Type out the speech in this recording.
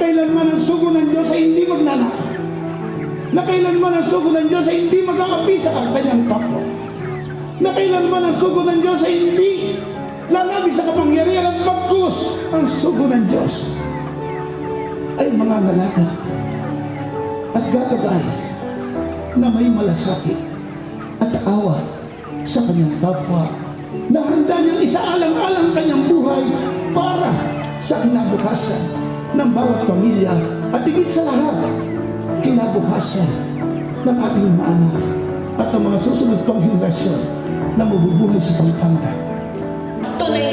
Kailanman ang sugo ng Diyos ay hindi magnanakaw. Na kailanman ang sugo ng Diyos ay hindi mag-aapi sa kanyang kapwa. Na kailanman ang sugo ng Diyos ay hindi lalabi sa kapangyarihan at bagkus. Ang sugo ng Diyos ay mga ngalaga at gagabay na may malasakit at awa sa kanyang kapwa, na handa niyang isaalang-alang kanyang buhay para sa kinabukasan ng bawat pamilya at higit sa lahat, kinabukasan ng ating mga anak at ang mga susunod pang henerasyon na mabubuhay sa pagtanda. Tunay